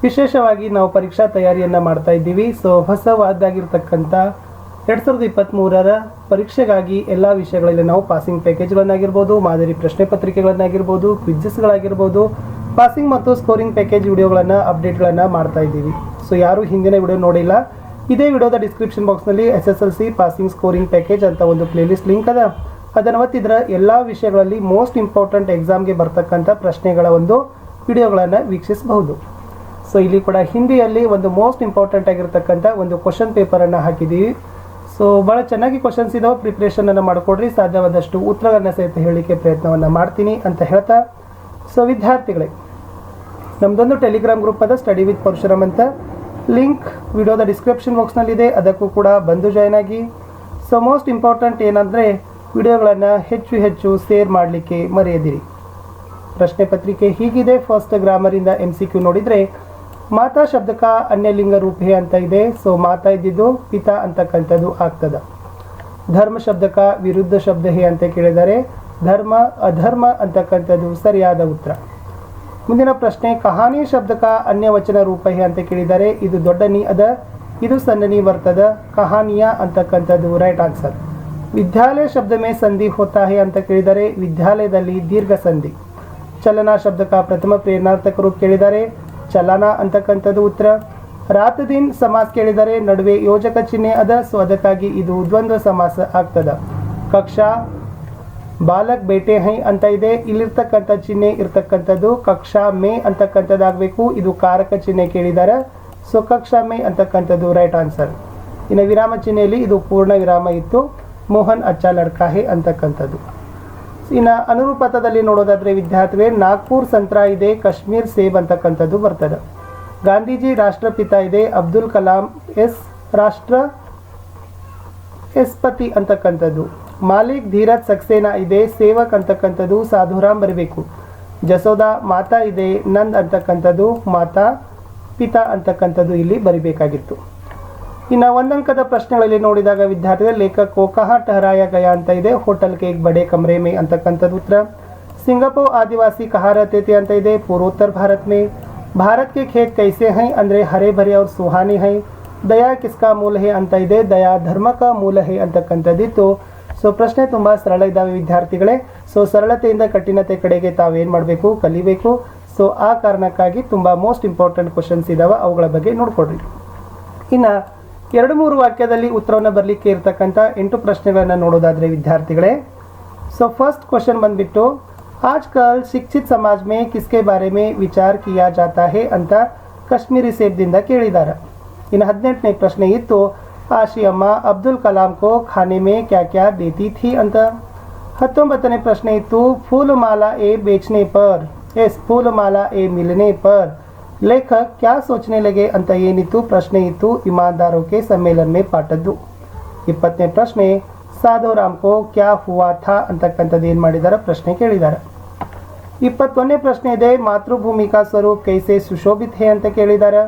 ವಿಶೇಷವಾಗಿ ನಾವು ಪರೀಕ್ಷಾ ತಯಾರಿಯನ್ನು ಮಾಡ್ತಾ ಇದ್ದೀವಿ. ಸೊ ಹೊಸವಾದಾಗಿರ್ತಕ್ಕಂಥ 2023ರ ಪರೀಕ್ಷೆಗಾಗಿ ಎಲ್ಲ ವಿಷಯಗಳಲ್ಲಿ ನಾವು ಪಾಸಿಂಗ್ ಪ್ಯಾಕೇಜ್ಗಳನ್ನಾಗಿರ್ಬೋದು, ಮಾದರಿ ಪ್ರಶ್ನೆ ಪತ್ರಿಕೆಗಳನ್ನಾಗಿರ್ಬೋದು, ಕ್ವಿಜಸ್ಗಳಾಗಿರ್ಬೋದು, ಪಾಸಿಂಗ್ ಮತ್ತು ಸ್ಕೋರಿಂಗ್ ಪ್ಯಾಕೇಜ್ ವಿಡಿಯೋಗಳನ್ನು ಅಪ್ಡೇಟ್ಗಳನ್ನು ಮಾಡ್ತಾ ಇದ್ದೀವಿ. ಸೊ ಯಾರು ಹಿಂದಿನ ವಿಡಿಯೋ ನೋಡಿಲ್ಲ, ಇದೇ ವಿಡಿಯೋದ ಡಿಸ್ಕ್ರಿಪ್ಷನ್ ಬಾಕ್ಸ್ನಲ್ಲಿ SSLC ಪಾಸಿಂಗ್ ಸ್ಕೋರಿಂಗ್ ಪ್ಯಾಕೇಜ್ ಅಂತ ಒಂದು ಪ್ಲೇಲಿಸ್ಟ್ ಲಿಂಕ್ ಅದ. ಅದನ್ನು ಒತ್ತಿದ್ರೆ ಎಲ್ಲ ವಿಷಯಗಳಲ್ಲಿ ಮೋಸ್ಟ್ ಇಂಪಾರ್ಟೆಂಟ್ ಎಕ್ಸಾಮ್ಗೆ ಬರ್ತಕ್ಕಂಥ ಪ್ರಶ್ನೆಗಳ ಒಂದು ವಿಡಿಯೋಗಳನ್ನು ವೀಕ್ಷಿಸಬಹುದು. ಸೊ ಇಲ್ಲಿ ಕೂಡ ಹಿಂದಿಯಲ್ಲಿ ಒಂದು ಮೋಸ್ಟ್ ಇಂಪಾರ್ಟೆಂಟ್ ಆಗಿರ್ತಕ್ಕಂಥ ಒಂದು ಕ್ವಶನ್ ಪೇಪರನ್ನು ಹಾಕಿದ್ದೀವಿ. ಸೊ ಭಾಳ ಚೆನ್ನಾಗಿ ಕ್ವಶನ್ಸ್ ಇದಾವೆ, ಪ್ರಿಪ್ರೇಷನನ್ನು ಮಾಡಿಕೊಡ್ರಿ. ಸಾಧ್ಯವಾದಷ್ಟು ಉತ್ತರಗಳನ್ನು ಸಹಿತ ಹೇಳಲಿಕ್ಕೆ ಪ್ರಯತ್ನವನ್ನು ಮಾಡ್ತೀನಿ ಅಂತ ಹೇಳ್ತಾ, ಸೊ ವಿದ್ಯಾರ್ಥಿಗಳೇ, ನಮ್ಮದೊಂದು ಟೆಲಿಗ್ರಾಮ್ ಗ್ರೂಪ್ ಅದ, ಸ್ಟಡಿ ವಿತ್ ಪರಶುರಾಮ್ ಅಂತ. ಲಿಂಕ್ ವಿಡಿಯೋದ ಡಿಸ್ಕ್ರಿಪ್ಷನ್ ಬಾಕ್ಸ್ನಲ್ಲಿದೆ, ಅದಕ್ಕೂ ಕೂಡ ಬಂದು ಜಾಯ್ನ್ ಆಗಿ. ಸೊ ಮೋಸ್ಟ್ ಇಂಪಾರ್ಟೆಂಟ್ ಏನಂದರೆ ವಿಡಿಯೋಗಳನ್ನು ಹೆಚ್ಚು ಶೇರ್ ಮಾಡಲಿಕ್ಕೆ ಮರೆಯದಿರಿ. ಪ್ರಶ್ನೆ ಪತ್ರಿಕೆ ಹೀಗಿದೆ. ಫಸ್ಟ್ ಗ್ರಾಮರಿಂದ MCQ ನೋಡಿದರೆ ಮಾತಾ ಶಬ್ದಕ ಅನ್ಯಲಿಂಗ ರೂಪೇ ಅಂತ ಇದೆ. ಸೊ ಮಾತಾ ಇದ್ದಿದ್ದು ಪಿತಾ ಅಂತಕ್ಕಂಥದ್ದು ಆಗ್ತದೆ. ಧರ್ಮ ಶಬ್ದಕ ವಿರುದ್ಧ ಶಬ್ದ ಹೇ ಅಂತ ಕೇಳಿದರೆ ಧರ್ಮ ಅಧರ್ಮ ಅಂತಕ್ಕಂಥದ್ದು ಸರಿಯಾದ ಉತ್ತರ. ಮುಂದಿನ ಪ್ರಶ್ನೆ ಕಹಾನಿ ಶಬ್ದಕ ಅನ್ಯವಚನ ರೂಪ ಹೇ ಅಂತ ಕೇಳಿದರೆ ಇದು ದೊಡ್ಡ ನೀ ಅದ, ಇದು ಸಣ್ಣ ನೀ ಬರ್ತದ. ಕಹಾನಿಯ ಅಂತಕ್ಕಂಥದ್ದು ರೈಟ್ ಆನ್ಸರ್. ವಿದ್ಯಾಲಯ ಶಬ್ದ ಮೇ ಸಂಧಿ ಹೋತಾ ಹೇ ಅಂತ ಕೇಳಿದರೆ ವಿದ್ಯಾಲಯದಲ್ಲಿ ದೀರ್ಘ ಸಂಧಿ. ಚಲನಾ ಶಬ್ದಕ ಪ್ರಥಮ ಪ್ರೇರಣಾರ್ಥಕ ರೂಪ ಕೇಳಿದರೆ ಚಲನ ಅಂತಕ್ಕಂಥದ್ದು ಉತ್ತರ. ರಾತ್ ದಿನ್ ಸಮಾಸ ಕೇಳಿದರೆ ನಡುವೆ ಯೋಜಕ ಚಿಹ್ನೆ ಅದ, ಸೊ ಅದಕ್ಕಾಗಿ ಇದು ದ್ವಂದ್ವ ಸಮಾಸ ಆಗ್ತದ. ಕಕ್ಷಾ ಬಾಲಕ್ ಬೇಟೆ ಹೈ ಅಂತ ಇದೆ, ಇಲ್ಲಿರ್ತಕ್ಕಂಥ ಚಿಹ್ನೆ ಇರ್ತಕ್ಕಂಥದ್ದು ಕಕ್ಷಾ ಮೇ ಅಂತಕ್ಕಂಥದ್ದಾಗಬೇಕು. ಇದು ಕಾರಕ ಚಿಹ್ನೆ ಕೇಳಿದ್ದಾರೆ, ಸೊ ಕಕ್ಷಾ ಮೇ ಅಂತಕ್ಕಂಥದ್ದು ರೈಟ್ ಆನ್ಸರ್. ಇನ್ನು ವಿರಾಮ ಚಿಹ್ನೆಯಲ್ಲಿ ಇದು ಪೂರ್ಣ ವಿರಾಮ ಇತ್ತು. ಮೋಹನ್ ಅಚ್ಚಾ ಲಡ್ಕಾ ಹೇ ಅಂತಕ್ಕಂಥದ್ದು. ಇನ್ನು ಅನುರೂಪತದಲ್ಲಿ ನೋಡೋದಾದ್ರೆ ವಿದ್ಯಾರ್ಥಿಗಳೇ, ನಾಗ್ಪುರ್ ಸಂತ್ರ ಇದೆ, ಕಾಶ್ಮೀರ್ ಸೇಬ್ ಅಂತಕ್ಕಂಥದ್ದು ಬರ್ತದೆ. ಗಾಂಧೀಜಿ ರಾಷ್ಟ್ರಪಿತ ಇದೆ, ಅಬ್ದುಲ್ ಕಲಾಂ ರಾಷ್ಟ್ರಪತಿ ಅಂತಕ್ಕಂಥದ್ದು. ಮಾಲಿಕ್ ಧೀರಜ್ ಸಕ್ಸೇನಾ ಇದೆ, ಸೇವಕ್ ಅಂತಕ್ಕಂಥದ್ದು ಸಾಧುರಾಮ್ ಬರಬೇಕು. ಜಸೋದಾ ಮಾತಾ ಇದೆ, ನಂದ್ ಅಂತಕ್ಕಂಥದ್ದು ಮಾತಾ ಪಿತಾ ಅಂತಕ್ಕಂಥದ್ದು ಇಲ್ಲಿ ಬರಿಬೇಕಾಗಿತ್ತು. ಇನ್ನು ಒಂದಂಕದ ಪ್ರಶ್ನೆಗಳಲ್ಲಿ ನೋಡಿದಾಗ ವಿದ್ಯಾರ್ಥಿಗಳು ಲೇಖಕ ಕಹಾ ಟಹರಾಯ ಗಯಾ ಅಂತ ಇದೆ, ಹೋಟೆಲ್ ಕೆ ಬಡೆ ಕಮರೆ ಮೇ ಅಂತಕ್ಕಂಥದ್ದು ಉತ್ತರ. ಸಿಂಗಾಪುರ್ ಆದಿವಾಸಿ ಕಹಾ ರಹತೆ थे ಅಂತ ಇದೆ, ಪೂರ್ವೋತ್ತರ ಭಾರತ ಮೇ. ಭಾರತ್ ಕೆ ಖೇತ್ ಕೈಸೆ ಹೈ ಅಂದರೆ ಹರೆ ಭರೆ ಅವ್ರ ಸುಹಾನಿ ಹೈ. ದಯಾ ಕಿಸ್ಕಾ ಮೂಲ ಹೇ ಅಂತ ಇದೆ, ದಯಾ ಧರ್ಮಕ ಮೂಲ ಹೇ ಅಂತಕ್ಕಂಥದ್ದಿತ್ತು. ಸೊ ಪ್ರಶ್ನೆ ತುಂಬ ಸರಳ ಇದ್ದಾವೆ ವಿದ್ಯಾರ್ಥಿಗಳೇ. ಸೊ ಸರಳತೆಯಿಂದ ಕಠಿಣತೆ ಕಡೆಗೆ ತಾವೇನು ಮಾಡಬೇಕು, ಕಲಿಬೇಕು. ಸೊ ಆ ಕಾರಣಕ್ಕಾಗಿ ತುಂಬ ಮೋಸ್ಟ್ ಇಂಪಾರ್ಟೆಂಟ್ ಕ್ವಶನ್ಸ್ ಇದ್ದಾವೆ, ಅವುಗಳ ಬಗ್ಗೆ ನೋಡ್ಕೊಡ್ರಿ. ಇನ್ನು 2-3 ವಾಕ್ಯದಲ್ಲಿ ಉತ್ತರವನ್ನು ಬರಲಿಕ್ಕೆ ಇರ್ತಕ್ಕಂಥ 8 ಪ್ರಶ್ನೆಗಳನ್ನು ನೋಡೋದಾದರೆ ವಿದ್ಯಾರ್ಥಿಗಳೇ, ಸೊ ಫಸ್ಟ್ ಕ್ವಶನ್ ಬಂದ್ಬಿಟ್ಟು ಆಜ್ಕಲ್ ಶಿಕ್ಷಿತ್ ಸಮಾಜ ಮೇ ಕಿಸ್ಕೆ ಬಾರೆ ಮೇ ವಿಚಾರ ಕಿಯಾ ಜಾತಾ ಹೇ ಅಂತ ಕಾಶ್ಮೀರಿ ಸೇಬ್ದಿಂದ ಕೇಳಿದ್ದಾರೆ. ಇನ್ನು 18ನೇ ಪ್ರಶ್ನೆ ಇತ್ತು ಆಶಿ ಅಮ್ಮ ಅಬ್ದುಲ್ ಕಲಾಂ ಕೋ ಖಾನೆ ಮೇ ಕ್ಯಾ ಕ್ಯಾ ದೇತಿ ಥಿ ಅಂತ. 19ನೇ ಪ್ರಶ್ನೆ ಇತ್ತು ಫೂಲಮಾಲಾ ಎ ಬೇಚನೆ ಪರ್ ಫೂಲಮಾಲಾ ಎ ಮಿಲನೆ ಪರ್ ಲೇಖಕ್ ಕ್ಯಾ ಸೋಚನೆ ಲಗೆ ಅಂತ ಏನಿತ್ತು ಪ್ರಶ್ನೆ ಇತ್ತು. ಇಮಾನ್ದಾರೋ ಕೆ ಸಮ್ಮೇಳನ ಮೇ ಪಾಠದ್ದು. 20ನೇ ಪ್ರಶ್ನೆ ಸಾಧುರಾಮ್ ಕೋ ಕ್ಯಾ ಹುವಾ ಥಾ ಅಂತಕ್ಕಂಥದ್ದು ಏನು ಮಾಡಿದ್ದಾರೆ ಪ್ರಶ್ನೆ ಕೇಳಿದ್ದಾರೆ. 21ನೇ ಪ್ರಶ್ನೆ ಇದೆ ಮಾತೃಭೂಮಿ ಕಾ ಸ್ವರೂಪ್ ಕೈಸೆ ಸುಶೋಭಿತ್ ಹೇ ಅಂತ ಕೇಳಿದ್ದಾರೆ.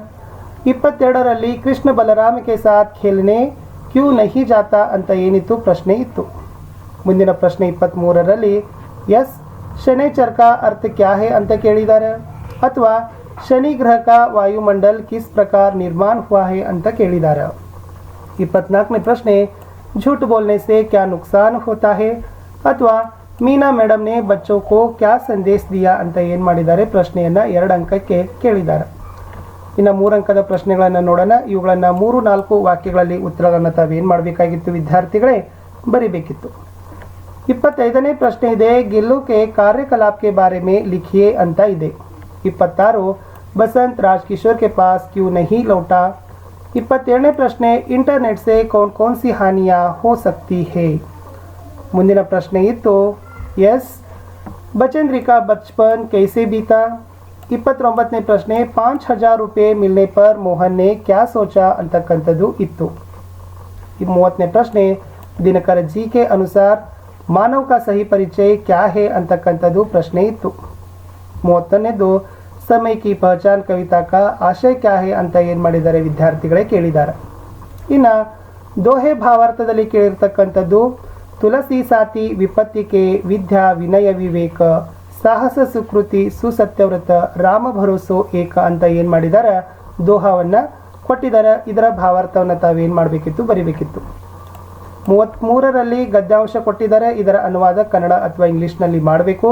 22ರಲ್ಲಿ ಕೃಷ್ಣ ಬಲರಾಮ ಕೆ ಸಾಥ್ ಖೇಲ್ನೆ ಕ್ಯೂ ನಹಿ ಜಾತಾ ಅಂತ ಏನಿತ್ತು ಪ್ರಶ್ನೆ ಇತ್ತು. ಮುಂದಿನ ಪ್ರಶ್ನೆ 23ರಲ್ಲಿ ಎಸ್ ಶನೈಚರ್ ಕಾ ಅರ್ಥ ಕ್ಯಾ ಹೇ ಅಂತ ಕೇಳಿದ್ದಾರೆ, ಅಥವಾ ಶನಿ ಗ್ರಹ ಕಾ ವಾಯುಮಂಡಲ್ ಕಿಸ್ ಪ್ರಕಾರ ನಿರ್ಮಾಣ ಹುआ है ಅಂತ ಕೇಳಿದ್ದಾರೆ. 24ನೇ ಪ್ರಶ್ನೆ झूठ बोलने से क्या नुकसान होता है, ಅಥವಾ ಮೀನಾ ಮೇಡಮ್ ನೆ ಬಚ್ಚೋ ಕೋ ಕ್ಯಾ ಸಂದೇಶ ದಿಯಾ ಅಂತ ಏನು ಮಾಡಿದ್ದಾರೆ ಪ್ರಶ್ನೆಯನ್ನು 2 ಅಂಕಕ್ಕೆ ಕೇಳಿದ್ದಾರೆ. ಇನ್ನು 3 ಅಂಕದ ಪ್ರಶ್ನೆಗಳನ್ನು ನೋಡೋಣ. ಇವುಗಳನ್ನು 3-4 ವಾಕ್ಯಗಳಲ್ಲಿ ಉತ್ತರಗಳನ್ನು ತಾವೇನು ಮಾಡಬೇಕಾಗಿತ್ತು ವಿದ್ಯಾರ್ಥಿಗಳೇ, ಬರಿಬೇಕಿತ್ತು. 25ನೇ ಪ್ರಶ್ನೆ ಇದೆ ಗಿಲ್ಲು ಕೆ ಕಾರ್ಯಕಲಾಪ್ ಕೆ ಬಾರೆ ಮೇ ಲಿಖಿಯೇ ಅಂತ ಇದೆ. 26 बसंत राजकिशोर के पास क्यों नहीं लौटा. 27ನೇ ಪ್ರಶ್ನೆ ಇಂಟರ್ನೆಟ್ से कौन कौन सी हानियाँ हो सकती है. ಮುಂದಿನ ಪ್ರಶ್ನೆ ಇತ್ತು ಎಸ್ बचेंद्रिका बचपन कैसे बीता. 29ನೇ ಪ್ರಶ್ನೆ 5000 रुपये मिलने पर मोहन ने क्या सोचा ಅಂತಕ್ಕಂಥದ್ದು ಇತ್ತು. 30ನೇ ಪ್ರಶ್ನೆ ದಿನಕರ जी के अनुसार मानव का सही परिचय क्या है ಅಂತಕ್ಕಂಥದ್ದು ಪ್ರಶ್ನೆ ಇತ್ತು. 30ನೇದು समय की पहचान कविता का आशय क्या है ಅಂತ ಏನು ಮಾಡಿದ್ದಾರೆ ವಿದ್ಯಾರ್ಥಿಗಳೇ ಕೇಳಿದ್ದಾರೆ. ಇನ್ನು ದೋಹೆ ಭಾವಾರ್ಥದಲ್ಲಿ ಕೇಳಿರ್ತಕ್ಕಂಥದ್ದು ತುಳಸಿ ಸಾತಿ ವಿಪತ್ತಿಗೆ ವಿದ್ಯಾ ವಿನಯ ವಿವೇಕ ಸಾಹಸ ಸುಕೃತಿ ಸುಸತ್ಯವ್ರತ ರಾಮ ಭರೋಸೋ ಏಕ ಅಂತ ಏನು ಮಾಡಿದಾರ ದೋಹಾವನ್ನು ಕೊಟ್ಟಿದ್ದಾರೆ. ಇದರ ಭಾವಾರ್ಥವನ್ನು ತಾವೇನು ಮಾಡಬೇಕಿತ್ತು ಬರಿಬೇಕಿತ್ತು. 33ರಲ್ಲಿ ಗದ್ಯಾಂಶ ಕೊಟ್ಟಿದ್ದಾರೆ. ಇದರ ಅನುವಾದ ಕನ್ನಡ ಅಥವಾ ಇಂಗ್ಲೀಷ್ನಲ್ಲಿ ಮಾಡಬೇಕು.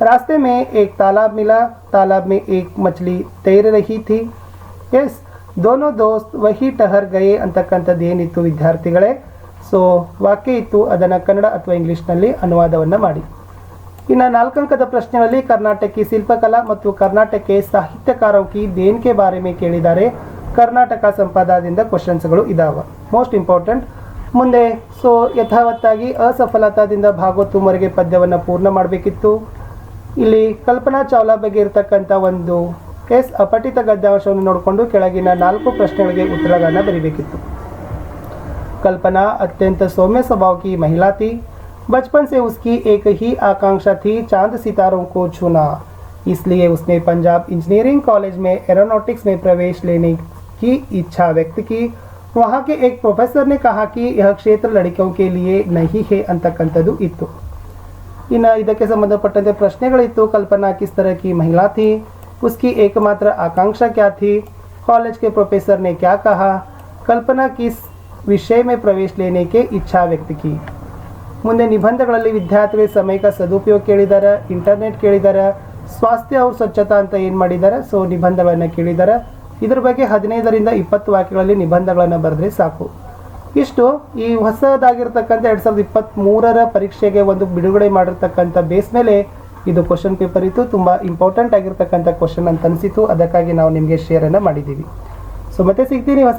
रास्ते में एक तालाब मिला, तालाब में एक मछली तैर रही थी. ಎಸ್ ದೋನೋ ದೋಸ್ತ್ ವಹಿ ಟಹರ್ ಗಯೆ ಅಂತಕ್ಕಂಥದ್ದು ಏನಿತ್ತು ವಿದ್ಯಾರ್ಥಿಗಳೇ, ಸೊ ವಾಕ್ಯ ಇತ್ತು, ಅದನ್ನು ಕನ್ನಡ ಅಥವಾ ಇಂಗ್ಲೀಷ್ನಲ್ಲಿ ಅನುವಾದವನ್ನು ಮಾಡಿ. ಇನ್ನು 4 ಅಂಕದ ಪ್ರಶ್ನೆಯಲ್ಲಿ ಕರ್ನಾಟಕಿ ಶಿಲ್ಪಕಲಾ ಮತ್ತು ಕರ್ನಾಟಕ ಸಾಹಿತ್ಯಕಾರಂ ಕಿ ದೇನ್ ಕೆ ಬಾರೆ ಮೇ ಕೇಳಿದ್ದಾರೆ. ಕರ್ನಾಟಕ ಸಂಪಾದದಿಂದ ಕ್ವಶನ್ಸ್ಗಳು ಇದಾವೆ, ಮೋಸ್ಟ್ ಇಂಪಾರ್ಟೆಂಟ್. ಮುಂದೆ ಸೊ ಯಥಾವತ್ತಾಗಿ ಅಸಫಲತಾದಿಂದ ಭಾಗವತುವರೆಗೆ ಪದ್ಯವನ್ನು ಪೂರ್ಣ ಮಾಡಬೇಕಿತ್ತು. ಇಲ್ಲಿ ಕಲ್ಪನಾ ಚಾವ್ಲಾ ಬಗ್ಗೆ ಇರತಕ್ಕಂಥ ಒಂದು ಅಪಠಿತ ಗದ್ಯಾಂಶವನ್ನು ನೋಡಿಕೊಂಡು ಕೆಳಗಿನ 4 ಪ್ರಶ್ನೆಗಳಿಗೆ ಉತ್ತರಗಳನ್ನು ಬರೀಬೇಕಿತ್ತು. कल्पना अत्यंत सौम्य स्वभाव की महिला थी. बचपन से उसकी एक ही आकांक्षा थी, चांद सितारों को छूना. इसलिए उसने पंजाब इंजीनियरिंग कॉलेज में एरोनॉटिक्स में प्रवेश लेने की इच्छा व्यक्त की. वहाँ के एक प्रोफेसर ने कहा कि यह क्षेत्र लड़कियों के लिए नहीं है ಅಂತಕ್ಕಂಥದ್ದು ಇತ್ತು. ಇನ್ನು ಇದಕ್ಕೆ ಸಂಬಂಧಪಟ್ಟಂತೆ ಪ್ರಶ್ನೆಗಳಿತ್ತು. कल्पना किस तरह की महिला थी, उसकी एकमात्र आकांक्षा क्या थी, कॉलेज के प्रोफेसर ने क्या कहा, कल्पना किस विषय में प्रवेश लेने के इच्छा व्यक्त की. ಮುಂದೆ ನಿಬಂಧಗಳಲ್ಲಿ ವಿದ್ಯಾರ್ಥಿಗಳ ಸಮಯದ ಸದುಪಯೋಗ ಕೇಳಿದ್ದಾರೆ, ಇಂಟರ್ನೆಟ್ ಕೇಳಿದ್ದಾರೆ, ಸ್ವಾಸ್ಥ್ಯ और ಸ್ವಚ್ಛತಾ ಅಂತ ಏನು ಮಾಡಿದ್ದಾರೆ, ಸೊ ನಿಬಂಧಗಳನ್ನು ಕೇಳಿದ್ದಾರೆ. ಇದ್ರ ಬಗ್ಗೆ 15ರಿಂದ 20 ವಾಕ್ಯಗಳಲ್ಲಿ ನಿಬಂಧಗಳನ್ನು ಬರೆದ್ರೆ ಸಾಕು. ಇಷ್ಟು ಈ ಹೊಸದಾಗಿರ್ತಕ್ಕಂಥ 2023ರ ಪರೀಕ್ಷೆಗೆ ಒಂದು ಬಿಡುಗಡೆ ಮಾಡಿರ್ತಕ್ಕಂಥ ಬೇಸ್ ಮೇಲೆ ಇದು ಕ್ವಶನ್ ಪೇಪರ್ ಇತ್ತು. ತುಂಬ ಇಂಪಾರ್ಟೆಂಟ್ ಆಗಿರ್ತಕ್ಕಂಥ ಕ್ವಶನ್ ಅಂತ ಅನಿಸಿತು, ಅದಕ್ಕಾಗಿ ನಾವು ನಿಮಗೆ ಶೇರನ್ನು ಮಾಡಿದ್ದೀವಿ. ಸೊ ಮತ್ತೆ ಸಿಗ್ತೀನಿ ಹೊಸ